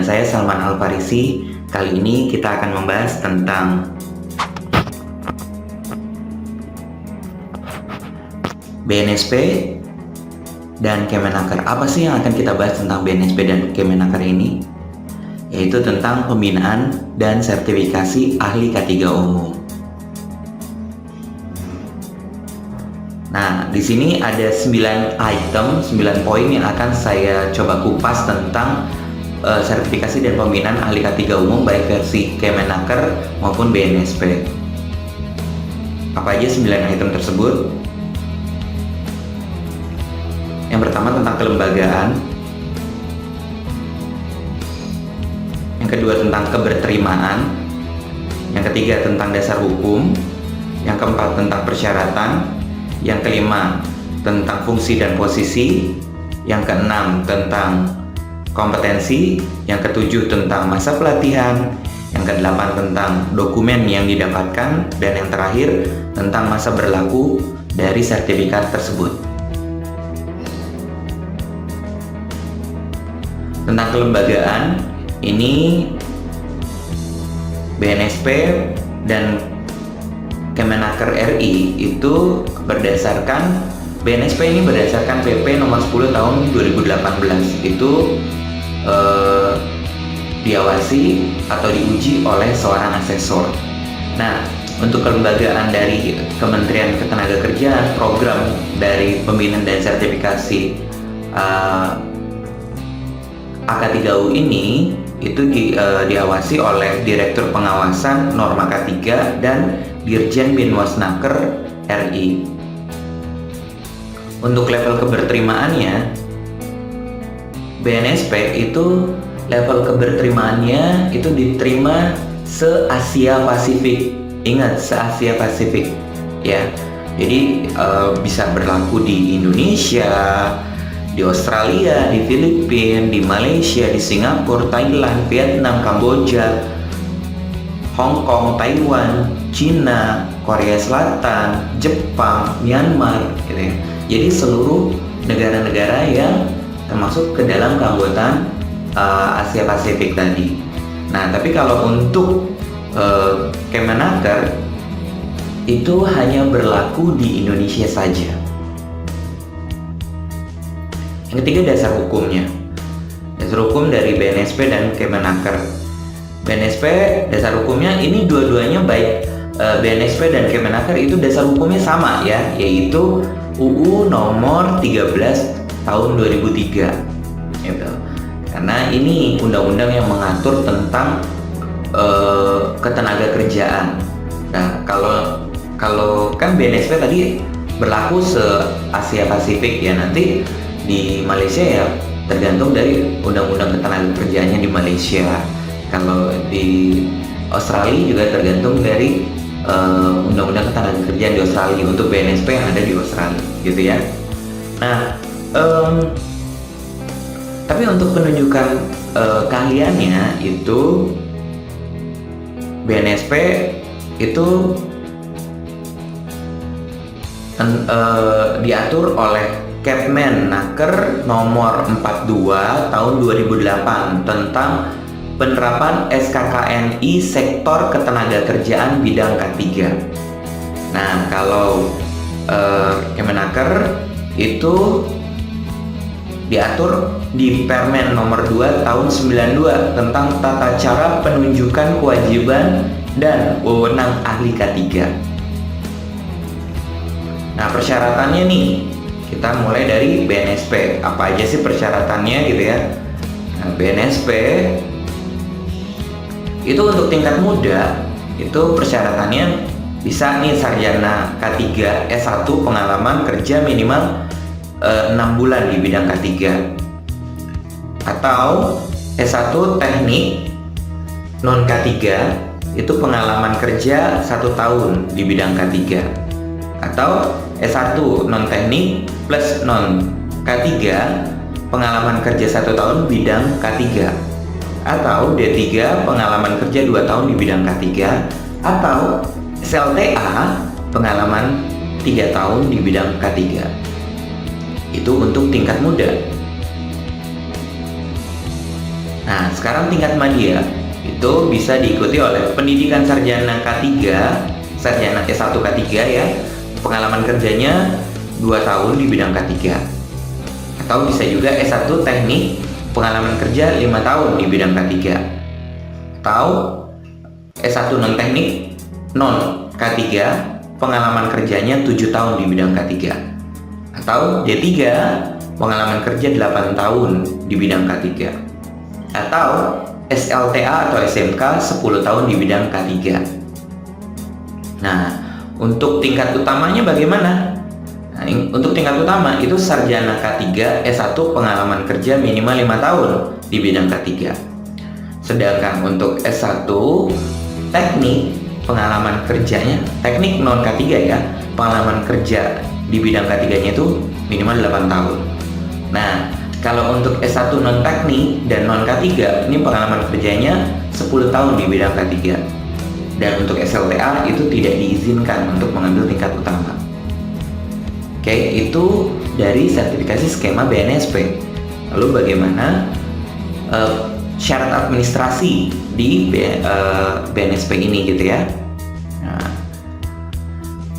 dengan saya Salman Al-Farisi. Kali ini kita akan membahas tentang BNSP dan Kemenaker. Apa sih yang akan kita bahas tentang BNSP dan Kemenaker ini? Yaitu tentang pembinaan dan sertifikasi ahli K3 umum. Nah, di sini ada 9 poin yang akan saya coba kupas tentang sertifikasi dan pembinaan ahli K3 umum baik versi Kemenaker maupun BNSP. Apa aja 9 item tersebut? Yang pertama tentang kelembagaan, yang kedua tentang keberterimaan, yang ketiga tentang dasar hukum, yang keempat tentang persyaratan, yang kelima tentang fungsi dan posisi, yang keenam tentang kompetensi, yang ketujuh tentang masa pelatihan, yang kedelapan tentang dokumen yang didapatkan, dan yang terakhir tentang masa berlaku dari sertifikat tersebut. Tentang kelembagaan, ini BNSP dan Kemenaker RI itu berdasarkan BNSP ini berdasarkan PP nomor 10 tahun 2018 itu diawasi atau diuji oleh seorang asesor. Nah, untuk kelembagaan dari Kementerian Ketenagakerjaan, program dari pembinaan dan sertifikasi AK3U ini itu diawasi oleh Direktur Pengawasan Norma K3 dan Dirjen Binwasnaker RI. Untuk level keberterimaannya, BNSP itu level keberterimaannya itu diterima se-Asia Pasifik. Ingat, se-Asia Pasifik ya. Jadi bisa berlaku di Indonesia, di Australia, di Filipina, di Malaysia, di Singapura, Thailand, Vietnam, Kamboja, Hong Kong, Taiwan, Cina, Korea Selatan, Jepang, Myanmar, gitu ya. Jadi seluruh negara-negara yang termasuk ke dalam keanggotaan Asia Pasifik tadi. Nah, tapi kalau untuk Kemenaker itu hanya berlaku di Indonesia saja. Yang ketiga, dasar hukumnya. Dasar hukum dari BNSP dan Kemenaker. BNSP dasar hukumnya ini dua-duanya baik BNSP dan Kemenaker itu dasar hukumnya sama ya, yaitu UU nomor 13 tahun 2003 gitu. Karena ini undang-undang yang mengatur tentang ketenaga kerjaan. Nah, kalau kan BNSP tadi berlaku se-Asia Pasifik ya, nanti di Malaysia ya tergantung dari undang-undang ketenaga kerjaannya di Malaysia. Kalau di Australia juga tergantung dari undang-undang ketenaga kerjaan di Australia untuk BNSP yang ada di Australia, gitu ya. Nah, tapi untuk penunjukan keahliannya itu BNSP itu diatur oleh Kemenaker nomor 42 tahun 2008 tentang penerapan SKKNI sektor ketenagakerjaan bidang K3. Nah, kalau Kemenaker itu diatur di Permen nomor 2 tahun 92 tentang tata cara penunjukan kewajiban dan wewenang ahli K3. Nah, persyaratannya nih, kita mulai dari BNSP. Apa aja sih persyaratannya gitu ya? Nah, BNSP itu untuk tingkat muda itu persyaratannya bisa nih sarjana K3 S1 pengalaman kerja minimal 6 bulan di bidang K3, atau S1 teknik non K3 itu pengalaman kerja 1 tahun di bidang K3, atau S1 non teknik plus non K3 pengalaman kerja 1 tahun bidang K3, atau D3 pengalaman kerja 2 tahun di bidang K3, atau SLTA pengalaman 3 tahun di bidang K3. Itu untuk tingkat muda. Nah, sekarang tingkat madya itu bisa diikuti oleh pendidikan sarjana K3, sarjana S1 K3 ya. Pengalaman kerjanya 2 tahun di bidang K3. Atau bisa juga S1 teknik, pengalaman kerja 5 tahun di bidang K3. Atau S1 non teknik, non K3, pengalaman kerjanya 7 tahun di bidang K3. Atau D3, pengalaman kerja 8 tahun di bidang K3. Atau SLTA atau SMK 10 tahun di bidang K3. Nah, untuk tingkat utamanya bagaimana? Nah, untuk tingkat utama itu sarjana K3 S1 pengalaman kerja minimal 5 tahun di bidang K3. Sedangkan untuk S1 teknik, pengalaman kerjanya teknik non K3 ya, pengalaman kerja di bidang K3-nya itu minimal 8 tahun. Nah, kalau untuk S1 non teknik dan non K3, ini pengalaman kerjanya 10 tahun di bidang K3. Dan untuk SLTA itu tidak diizinkan untuk mengambil tingkat utama. Oke, itu dari sertifikasi skema BNSP. Lalu bagaimana syarat administrasi di BNSP ini gitu ya. Nah,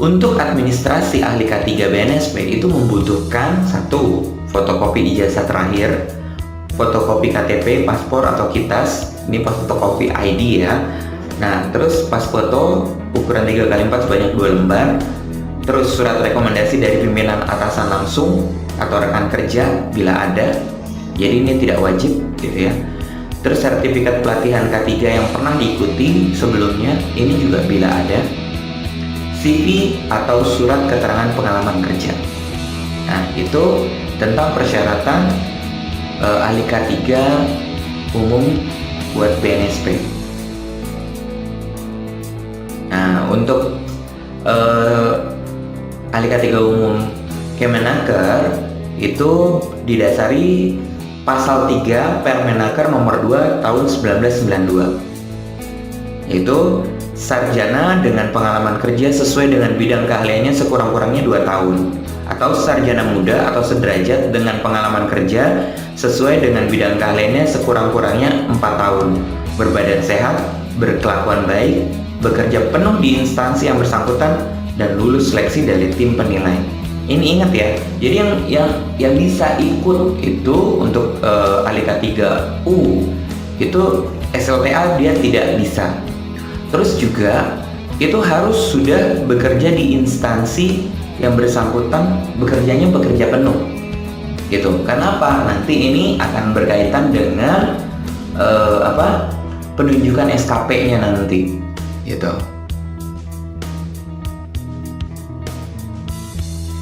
untuk administrasi ahli K3 BNSP itu membutuhkan 1. Fotokopi ijazah terakhir, fotokopi KTP, paspor atau KITAS, ini pas fotokopi ID ya. Nah, terus pas foto ukuran 3x4 sebanyak 2 lembar, terus surat rekomendasi dari pimpinan atasan langsung atau rekan kerja bila ada, jadi ini tidak wajib gitu ya. Terus sertifikat pelatihan K3 yang pernah diikuti sebelumnya, ini juga bila ada. CV atau surat keterangan pengalaman kerja. Nah, itu tentang persyaratan ahli K3 umum buat BNSP. Nah, untuk ahli K3 umum Kemenaker itu didasari pasal 3 Permenaker nomor 2 tahun 1992, yaitu sarjana dengan pengalaman kerja sesuai dengan bidang keahliannya sekurang-kurangnya 2 tahun, atau sarjana muda atau sederajat dengan pengalaman kerja sesuai dengan bidang keahliannya sekurang-kurangnya 4 tahun, berbadan sehat, berkelakuan baik, bekerja penuh di instansi yang bersangkutan, dan lulus seleksi dari tim penilai. Ini ingat ya, jadi yang bisa ikut itu untuk ahli K3U itu SLTA dia tidak bisa. Terus juga itu harus sudah bekerja di instansi yang bersangkutan, bekerjanya bekerja penuh gitu. Kenapa? Nanti ini akan berkaitan dengan penunjukan SKP-nya nanti gitu.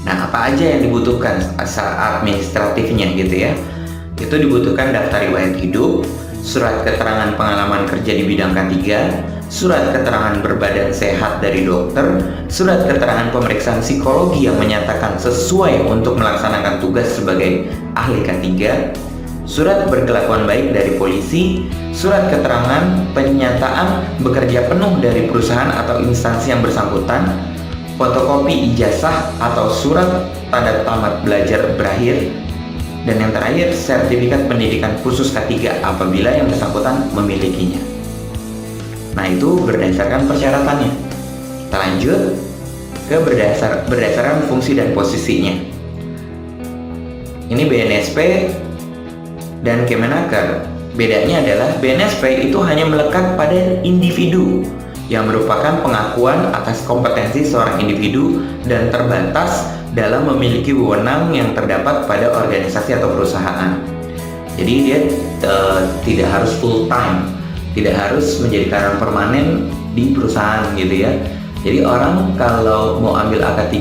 Nah, apa aja yang dibutuhkan saat administratifnya gitu ya? Itu dibutuhkan daftar riwayat hidup, surat keterangan pengalaman kerja di bidang K3, surat keterangan berbadan sehat dari dokter, surat keterangan pemeriksaan psikologi yang menyatakan sesuai untuk melaksanakan tugas sebagai ahli K3, surat berkelakuan baik dari polisi, surat keterangan penyataan bekerja penuh dari perusahaan atau instansi yang bersangkutan, fotokopi ijazah atau surat tanda tamat belajar berakhir, dan yang terakhir sertifikat pendidikan khusus K3 apabila yang bersangkutan memilikinya. Nah, itu berdasarkan persyaratannya. Kita lanjut ke berdasarkan fungsi dan posisinya. Ini BNSP dan Kemenaker. Bedanya adalah BNSP itu hanya melekat pada individu yang merupakan pengakuan atas kompetensi seorang individu dan terbatas dalam memiliki wewenang yang terdapat pada organisasi atau perusahaan. Jadi dia tidak harus full time, tidak harus menjadi karyawan permanen di perusahaan gitu ya. Jadi orang kalau mau ambil AK3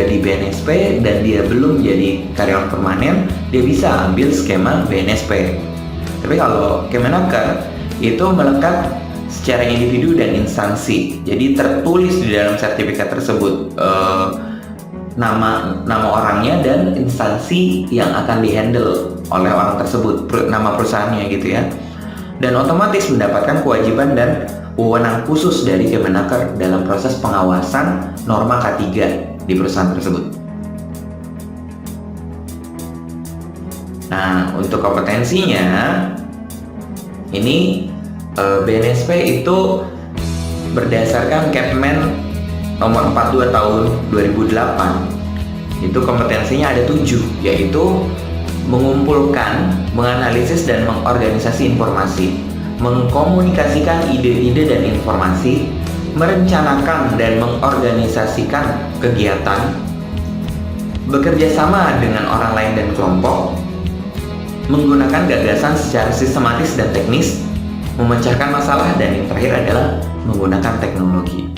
di BNSP dan dia belum jadi karyawan permanen, dia bisa ambil skema BNSP. Tapi kalau Kemenaker itu melekat secara individu dan instansi. Jadi tertulis di dalam sertifikat tersebut nama orangnya dan instansi yang akan dihandle oleh orang tersebut, nama perusahaannya gitu ya. Dan otomatis mendapatkan kewajiban dan wewenang khusus dari Kemenaker dalam proses pengawasan norma K3 di perusahaan tersebut. Nah, untuk kompetensinya ini BNSP itu berdasarkan Kepmen nomor 42 tahun 2008. Itu kompetensinya ada 7, yaitu mengumpulkan, menganalisis dan mengorganisasi informasi, mengkomunikasikan ide-ide dan informasi, merencanakan dan mengorganisasikan kegiatan, bekerja sama dengan orang lain dan kelompok, menggunakan gagasan secara sistematis dan teknis, memecahkan masalah, dan yang terakhir adalah menggunakan teknologi.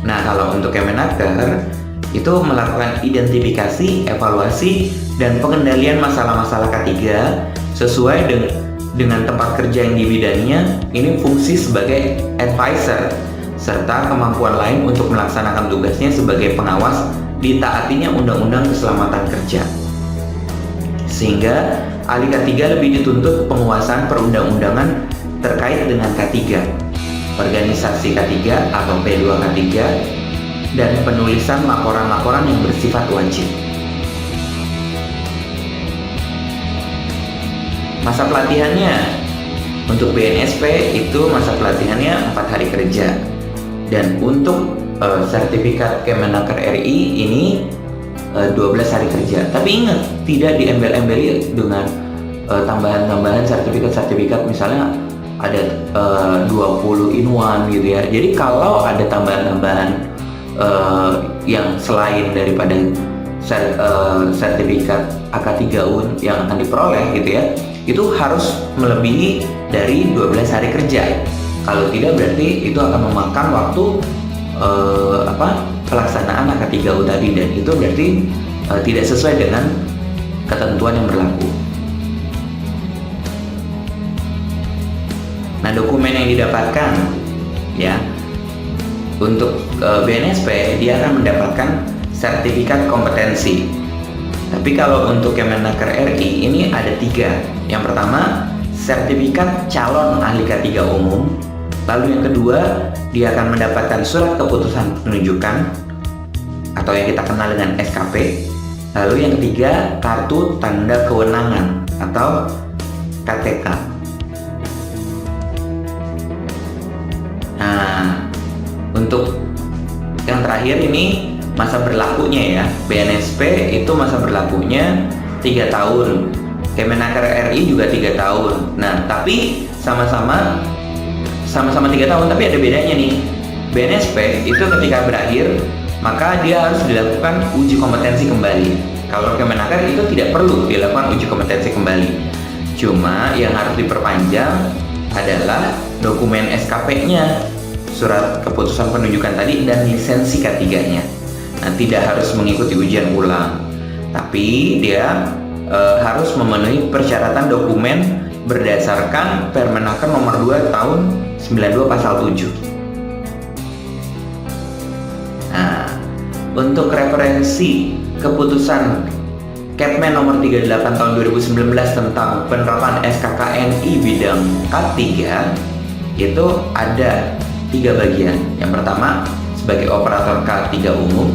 Nah, kalau untuk Kemenaker itu melakukan identifikasi, evaluasi, dan pengendalian masalah-masalah K3 sesuai dengan tempat kerja yang dibidanginya. Ini fungsi sebagai advisor serta kemampuan lain untuk melaksanakan tugasnya sebagai pengawas ditaatinya Undang-Undang Keselamatan Kerja. Sehingga ahli K3 lebih dituntut penguasaan perundang-undangan terkait dengan K3, organisasi K3 atau P2K3, dan penulisan laporan-laporan yang bersifat wajib. Masa pelatihannya untuk BNSP itu masa pelatihannya 4 hari kerja, dan untuk sertifikat Kemenaker RI ini 12 hari kerja. Tapi ingat, tidak diembel-embeli dengan tambahan-tambahan sertifikat misalnya ada 20 in 1 gitu ya. Jadi kalau ada tambahan-tambahan yang selain daripada sertifikat AK3UN yang akan diperoleh gitu ya, itu harus melebihi dari 12 hari kerja. Kalau tidak, berarti itu akan memakan waktu pelaksanaan AK3UN tadi, dan itu berarti tidak sesuai dengan ketentuan yang berlaku. Nah, dokumen yang didapatkan ya untuk BNSP, dia akan mendapatkan sertifikat kompetensi. Tapi kalau untuk Kemenaker RI ini ada 3. Yang pertama, sertifikat calon ahli K3 umum. Lalu yang kedua, dia akan mendapatkan surat keputusan penunjukan atau yang kita kenal dengan SKP. Lalu yang ketiga, kartu tanda kewenangan atau KTK. Nah, untuk yang terakhir ini masa berlakunya ya, BNSP itu masa berlakunya 3 tahun, Kemenaker RI juga 3 tahun. Nah, tapi sama-sama 3 tahun, tapi ada bedanya nih. BNSP itu ketika berakhir, maka dia harus dilakukan uji kompetensi kembali. Kalau Kemenaker itu tidak perlu dilakukan uji kompetensi kembali. Cuma yang harus diperpanjang adalah dokumen SKP-nya, surat keputusan penunjukan tadi, dan lisensi K3-nya. Nah, tidak harus mengikuti ujian ulang, tapi dia harus memenuhi persyaratan dokumen berdasarkan Permenaker nomor 2 tahun 92 pasal 7. Nah, untuk referensi keputusan Kepmen nomor 38 tahun 2019 tentang penerapan SKKNI bidang K3 itu ada 3 bagian. Yang pertama, sebagai operator K3 umum,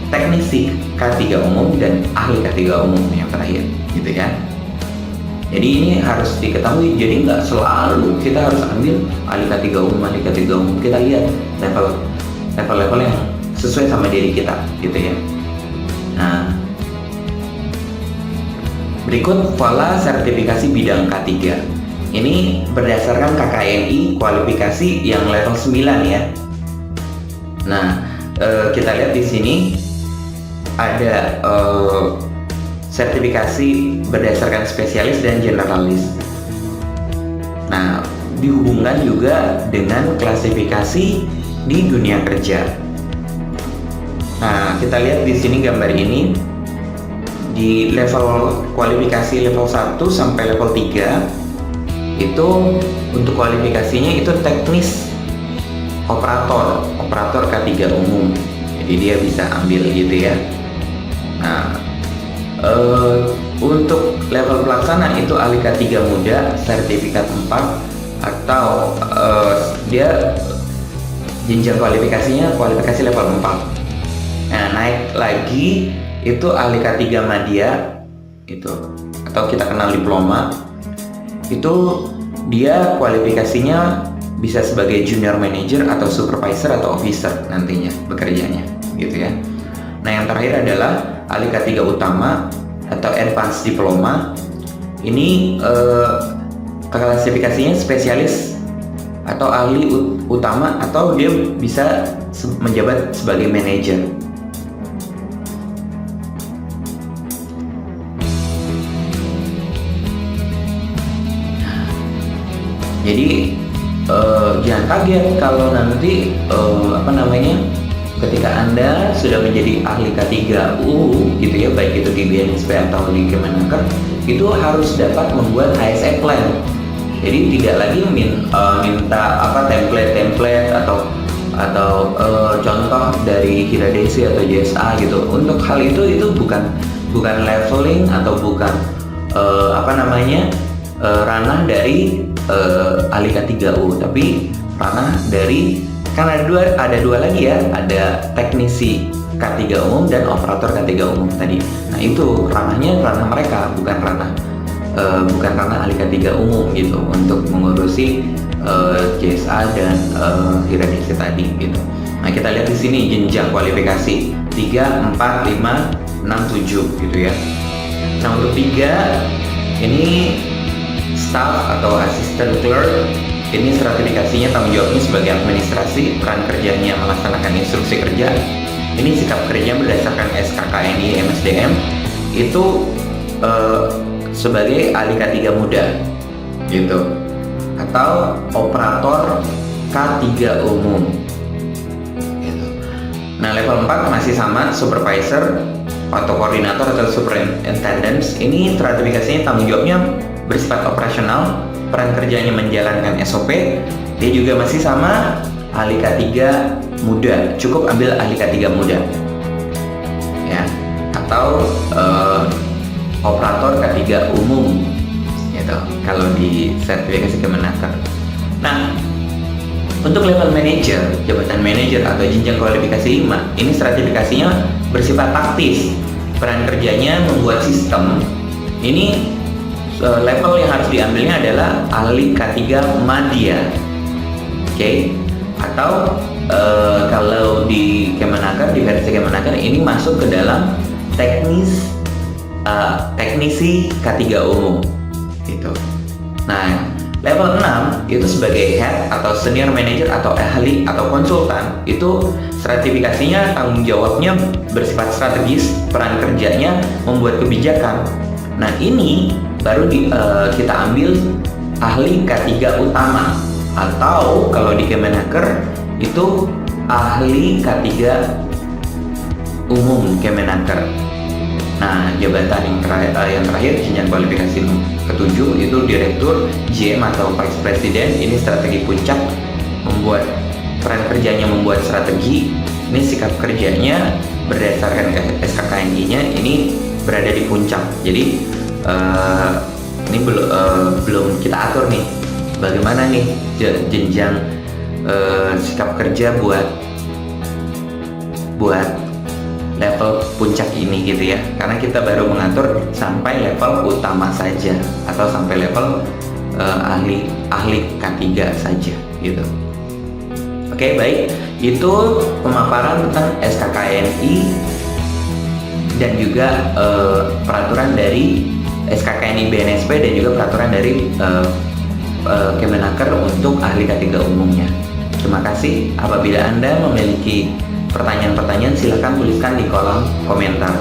teknisi K3 umum, dan ahli K3 umum yang terakhir, gitu ya. Jadi ini harus diketahui. Jadi nggak selalu kita harus ambil ahli K3 umum, ahli K3 umum. Kita lihat level yang sesuai sama diri kita, gitu ya. Nah, berikut pola sertifikasi bidang K3. Ini berdasarkan KKNI kualifikasi yang level 9 ya. Nah, kita lihat di sini ada sertifikasi berdasarkan spesialis dan generalis. Nah, dihubungkan juga dengan klasifikasi di dunia kerja. Nah, kita lihat di sini gambar ini. Di level kualifikasi level 1 sampai level 3 itu untuk kualifikasinya itu teknis operator K3 umum. Jadi dia bisa ambil gitu ya. Nah, untuk level pelaksana itu ahli K3 muda sertifikat 4, atau dia jenjang kualifikasinya kualifikasi level 4. Nah, naik lagi itu ahli K3 madya, itu atau kita kenal diploma, itu dia kualifikasinya bisa sebagai junior manager atau supervisor atau officer nantinya bekerjanya gitu ya. Nah yang terakhir adalah ahli K3 utama atau advanced diploma. Ini klasifikasinya spesialis atau ahli utama, atau dia bisa menjabat sebagai manajer. Jadi jangan kaget kalau nanti ketika Anda sudah menjadi ahli K3U gitu ya, baik itu di BNSP atau di Kemenaker, itu harus dapat membuat HSE plan. Jadi tidak lagi minta template atau contoh dari Hiradesi atau JSA gitu. Untuk hal itu bukan leveling atau bukan ranah dari ahli K3U, tapi ranah dari, kan ada dua lagi ya, ada teknisi K3 umum dan operator K3 umum tadi. Nah itu ranahnya ranah mereka, bukan ranah ahli K3 umum gitu untuk mengurusi JSA dan Hiradesi tadi gitu. Nah kita lihat di sini jenjang kualifikasi 3, 4, 5, 6, 7 gitu ya. Nah untuk 3 ini staff atau assistant clerk, ini sertifikasinya tanggung jawabnya sebagai administrasi, peran kerjanya melaksanakan instruksi kerja. Ini sikap kerja berdasarkan SKKNI MSDM, itu sebagai ahli K3 muda gitu, atau operator K3 umum gitu. Nah level 4 masih sama, supervisor atau koordinator atau superintendent. Ini sertifikasinya tanggung jawabnya bersifat operasional, peran kerjanya menjalankan SOP. Dia juga masih sama, ahli K3 muda, cukup ambil ahli K3 muda ya, atau operator K3 umum gitu kalau di sertifikasi Kemenaker. Nah untuk level manager, jabatan manager atau jenjang kualifikasi 5, ini sertifikasinya bersifat taktis, peran kerjanya membuat sistem. Ini level yang harus diambilnya adalah ahli K3 Madya, oke? Atau kalau di Kemenaker, di versi Kemenaker ini masuk ke dalam teknisi K3 umum gitu. Nah level 6 itu sebagai head atau senior manager atau ahli atau konsultan. Itu sertifikasinya tanggung jawabnya bersifat strategis, peran kerjanya membuat kebijakan. Nah ini baru kita ambil ahli K3 utama, atau kalau di Kemenaker itu ahli K3 umum Kemenaker. Nah jabatan yang terakhir jenjang kualifikasi ke-7 itu direktur, GM atau vice president. Ini strategi puncak, membuat peran kerjanya membuat strategi. Ini sikap kerjanya berdasarkan SKKNI-nya ini berada di puncak. Jadi ini belum kita atur nih bagaimana nih jenjang sikap kerja buat level puncak ini gitu ya, karena kita baru mengatur sampai level utama saja atau sampai level ahli K3 saja gitu. Oke, baik, itu pemaparan tentang SKKNI dan juga peraturan dari SKKNI BNSP dan juga peraturan dari Kemenaker untuk ahli K3 umumnya. Terima kasih. Apabila Anda memiliki pertanyaan-pertanyaan, silahkan tuliskan di kolom komentar.